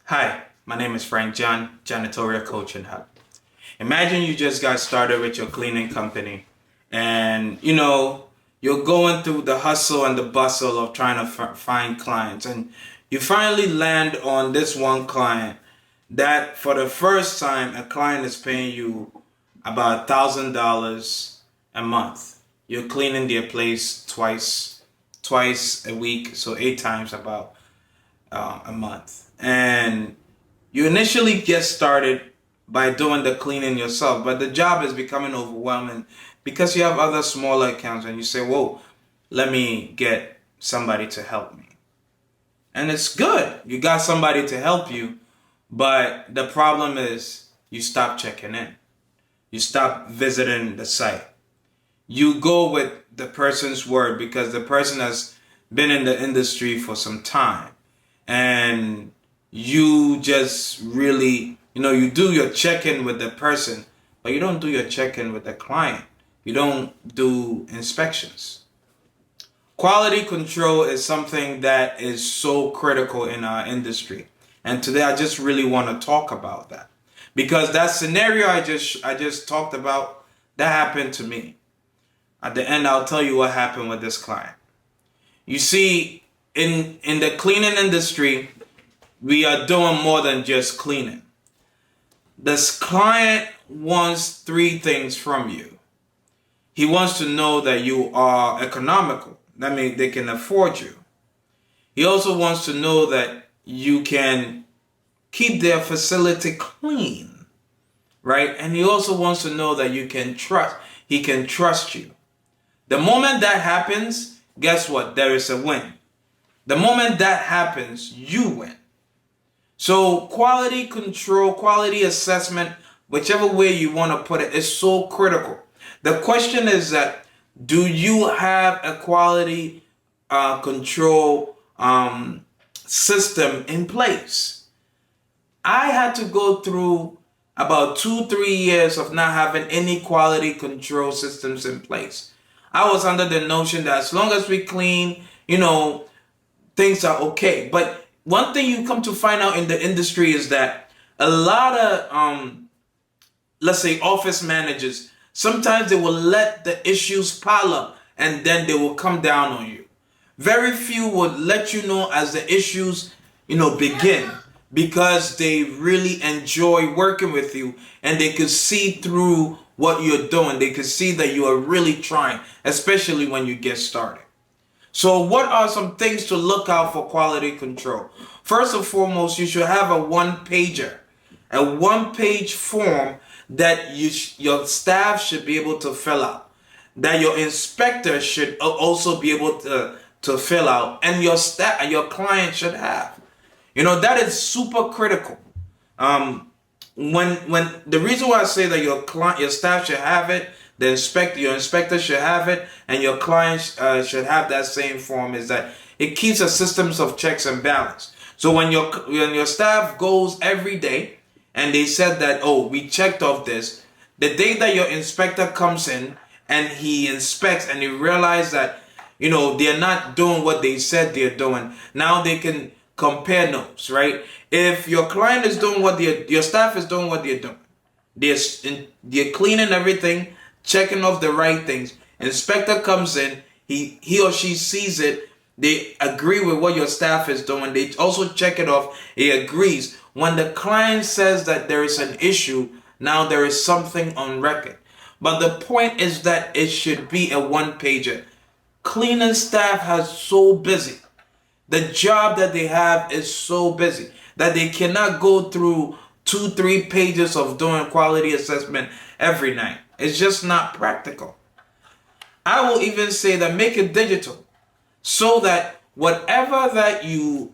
Hi, my name is Frank John, Janitorial Coach and Hub. Imagine you just got started with your cleaning company and you're going through the hustle and the bustle of trying to find clients, and you finally land on this one client that for the first time a client is paying you about $1,000 a month. You're cleaning their place twice a week, so 8 times about a month. And you initially get started by doing the cleaning yourself, but the job is becoming overwhelming because you have other smaller accounts and you say, whoa, let me get somebody to help me. And it's good. You got somebody to help you, but the problem is you stop checking in. You stop visiting the site. You go with the person's word because the person has been in the industry for some time, and you just really, you do your check-in with the person, but you don't do your check-in with the client. You don't do inspections. Quality control is something that is so critical in our industry. And today I just really want to talk about that. Because that scenario I just talked about, that happened to me. At the end, I'll tell you what happened with this client. You see, in the cleaning industry, we are doing more than just cleaning. This client wants three things from you. He wants to know that you are economical. That means they can afford you. He also wants to know that you can keep their facility clean, right? And he also wants to know that he can trust you. The moment that happens, guess what? There is a win. The moment that happens, you win. So quality control, quality assessment, whichever way you want to put it, is so critical. The question is that, do you have a quality control system in place? I had to go through about 2-3 years of not having any quality control systems in place. I was under the notion that as long as we clean, things are okay. But one thing you come to find out in the industry is that a lot of, let's say, office managers, sometimes they will let the issues pile up and then they will come down on you. Very few would let you know as the issues, begin, because they really enjoy working with you and they could see through what you're doing. They could see that you are really trying, especially when you get started. So what are some things to look out for quality control? First and foremost, you should have a one-page form that your staff should be able to fill out, that your inspector should also be able to fill out, and your client should have. That is super critical. When the reason why I say that your staff should have it, your inspector should have it, and your client should have that same form, is that it keeps a systems of checks and balance. So when your staff goes every day and they said that, oh, we checked off this, the day that your inspector comes in and he inspects and he realizes that, they're not doing what they said they're doing, now they can compare notes, right? If your client is doing your staff is doing what they're doing, they're cleaning everything, checking off the right things. Inspector comes in, he or she sees it, they agree with what your staff is doing, they also check it off, he agrees. When the client says that there is an issue, now there is something on record. But the point is that it should be a one-pager. Cleaning staff has so busy. The job that they have is so busy that they cannot go through 2-3 pages of doing quality assessment every night. It's just not practical. I will even say that make it digital, so that whatever that you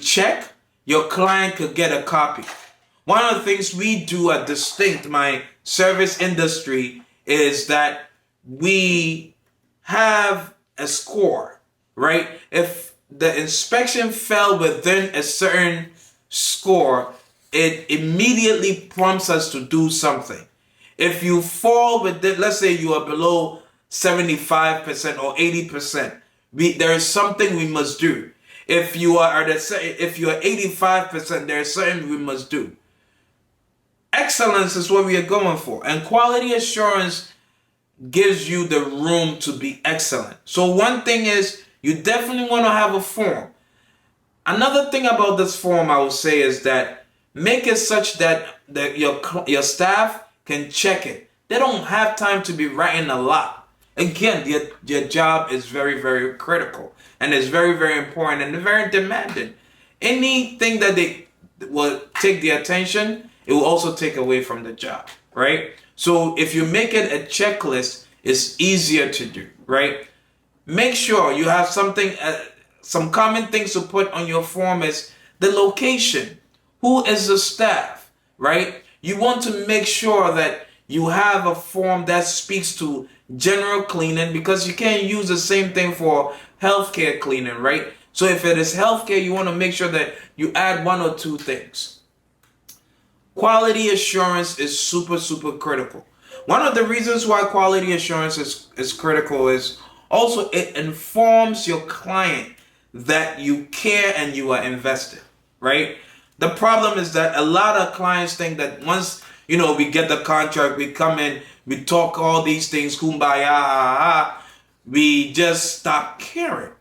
check, your client could get a copy. One of the things we do at Distinct, my service industry, is that we have a score, right? If the inspection fell within a certain score, it immediately prompts us to do something. If you fall within, let's say you are below 75% or 80%, there is something we must do. If you are if you are 85%, there's certain we must do. Excellence is what we are going for, and quality assurance gives you the room to be excellent. So one thing is you definitely want to have a form. Another thing about this form I will say is that make it such that your staff can check it. They don't have time to be writing a lot. Again, your job is very, very critical, and it's very, very important, and very demanding. Anything that they will take the attention, it will also take away from the job, right? So if you make it a checklist, it's easier to do, right? Make sure you have something, some common things to put on your form is the location. Who is the staff, right? You want to make sure that you have a form that speaks to general cleaning, because you can't use the same thing for healthcare cleaning, right? So if it is healthcare, you want to make sure that you add one or two things. Quality assurance is super, super critical. One of the reasons why quality assurance is critical is also it informs your client that you care and you are invested, right? The problem is that a lot of clients think that once, we get the contract, we come in, we talk all these things, kumbaya, we just stop caring.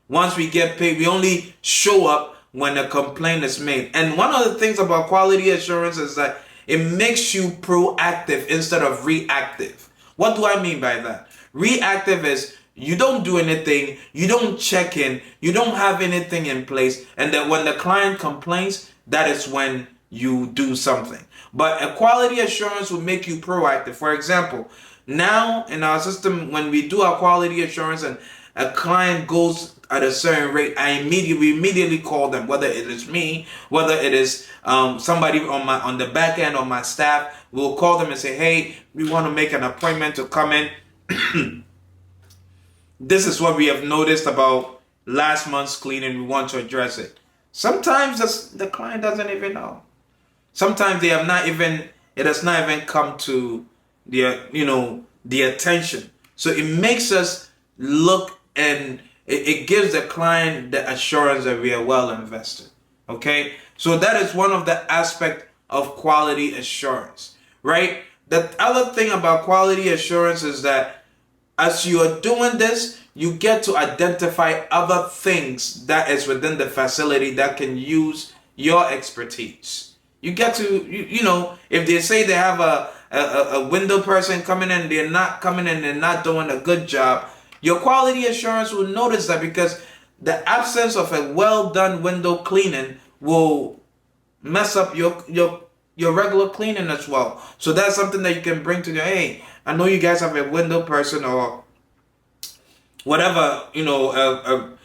Once we get paid, we only show up when a complaint is made. And one of the things about quality assurance is that it makes you proactive instead of reactive. What do I mean by that? Reactive is you don't do anything, you don't check in, you don't have anything in place, and that when the client complains, that is when you do something. But a quality assurance will make you proactive. For example, now in our system, when we do our quality assurance and a client goes at a certain rate, we immediately call them, whether it is me, whether it is somebody on the back end of my staff. We'll call them and say, hey, we want to make an appointment to come in. This is what we have noticed about last month's cleaning. We want to address it. Sometimes the client doesn't even know. Sometimes it has not even come to the attention. So it makes us look, and it gives the client the assurance that we are well invested. Okay? So that is one of the aspects of quality assurance, right? The other thing about quality assurance is that as you are doing this, you get to identify other things that is within the facility that can use your expertise. You get to, if they say they have a window person coming in, they're not coming in, they're not doing a good job, your quality assurance will notice that, because the absence of a well done window cleaning will mess up your regular cleaning as well. So that's something that you can bring to them. Hey, I know you guys have a window person or whatever,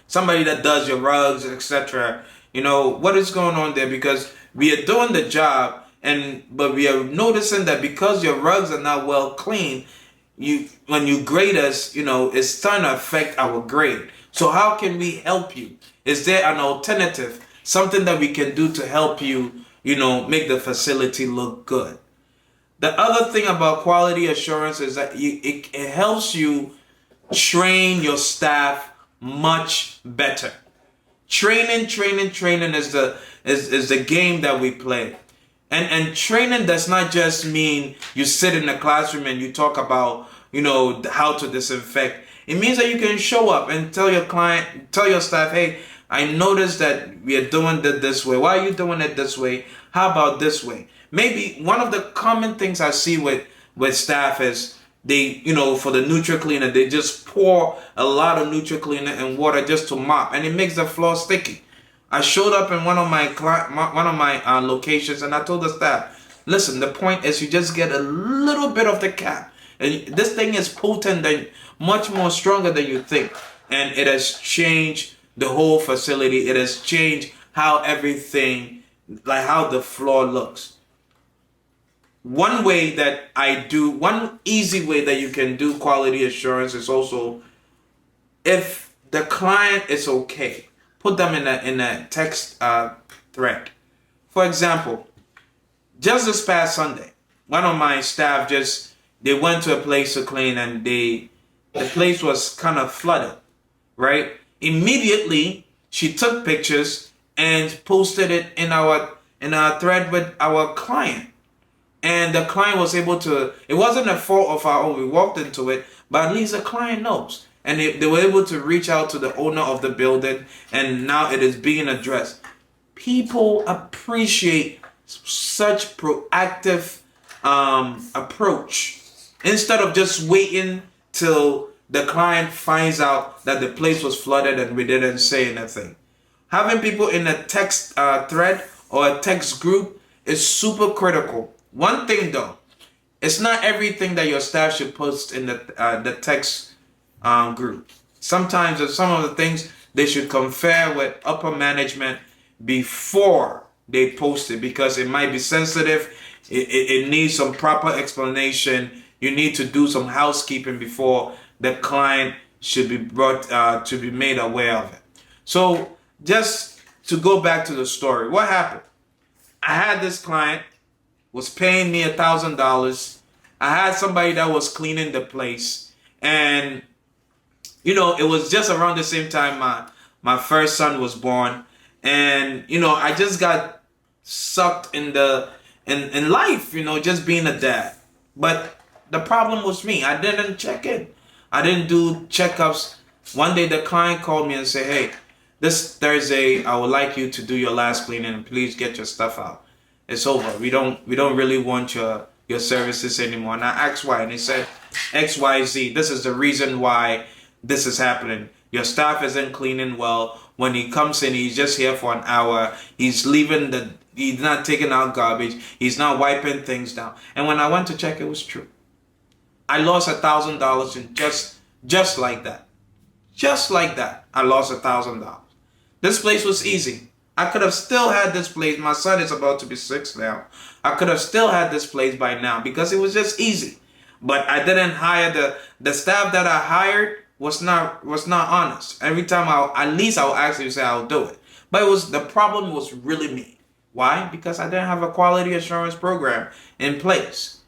somebody that does your rugs, etc. What is going on there? Because we are doing the job, but we are noticing that because your rugs are not well cleaned, when you grade us, it's starting to affect our grade. So how can we help you? Is there an alternative, something that we can do to help you, make the facility look good? The other thing about quality assurance is that it helps you train your staff much better. Training is the game that we play. And training does not just mean you sit in the classroom and you talk about, how to disinfect. It means that you can show up and tell your staff, hey, I noticed that we are doing it this way. Why are you doing it this way? How about this way? Maybe one of the common things I see with staff is they, for the NutriCleaner, they just pour a lot of NutriCleaner and water just to mop, and it makes the floor sticky. I showed up in one of my locations, and I told the staff, listen, the point is you just get a little bit of the cap, and this thing is potent and much more stronger than you think, and it has changed the whole facility. It has changed how everything, like how the floor looks. One easy way that you can do quality assurance is also, if the client is okay, put them in a text thread. For example, just this past Sunday, one of my staff they went to a place to clean, and the place was kind of flooded, right? Immediately, She took pictures and posted it in our thread with our client. And the client was able to, it wasn't a fault of our own, we walked into it, but at least the client knows. And they were able to reach out to the owner of the building, and now it is being addressed. People appreciate such proactive approach instead of just waiting till the client finds out that the place was flooded and we didn't say anything. Having people in a text thread or a text group is super critical. One thing though, it's not everything that your staff should post in the text group. Sometimes there's some of the things they should confer with upper management before they post it, because it might be sensitive. It needs some proper explanation. You need to do some housekeeping before the client should be brought to be made aware of it. So just to go back to the story, what happened? I had this client was paying me $1,000. I had somebody that was cleaning the place, and it was just around the same time my first son was born, and I just got sucked in life, just being a dad. But the problem was me. I didn't check in. I didn't do checkups. One day the client called me and said, "Hey, this Thursday I would like you to do your last cleaning, and please get your stuff out. It's over. We don't really want your services anymore." And I asked why, and he said, XYZ, this is the reason why this is happening. Your staff isn't cleaning well. When he comes in, he's just here for an hour. He's not taking out garbage. He's not wiping things down. And when I went to check, it was true. I lost $1,000 in just like that. Just like that, I lost $1,000. This place was easy. I could have still had this place. My son is about to be 6 now. I could have still had this place by now because it was just easy. But I didn't hire the staff that I hired was not honest. Every time I'll actually say I'll do it. But the problem was really me. Why? Because I didn't have a quality assurance program in place.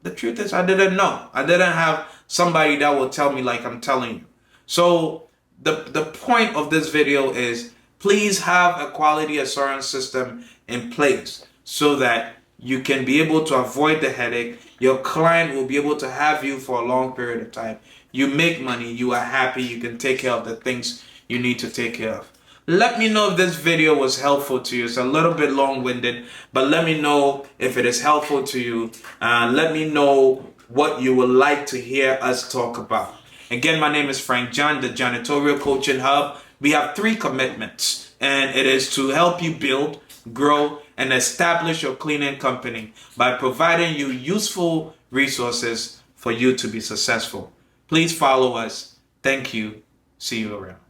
The truth is, I didn't know. I didn't have somebody that will tell me like I'm telling you. So the point of this video is, please have a quality assurance system in place so that you can be able to avoid the headache. Your client will be able to have you for a long period of time. You make money, you are happy, you can take care of the things you need to take care of. Let me know if this video was helpful to you. It's a little bit long-winded, but let me know if it is helpful to you. Let me know what you would like to hear us talk about. Again, my name is Frank John, the Janitorial Coaching Hub. We have 3 commitments, and it is to help you build, grow, and establish your cleaning company by providing you useful resources for you to be successful. Please follow us. Thank you. See you around.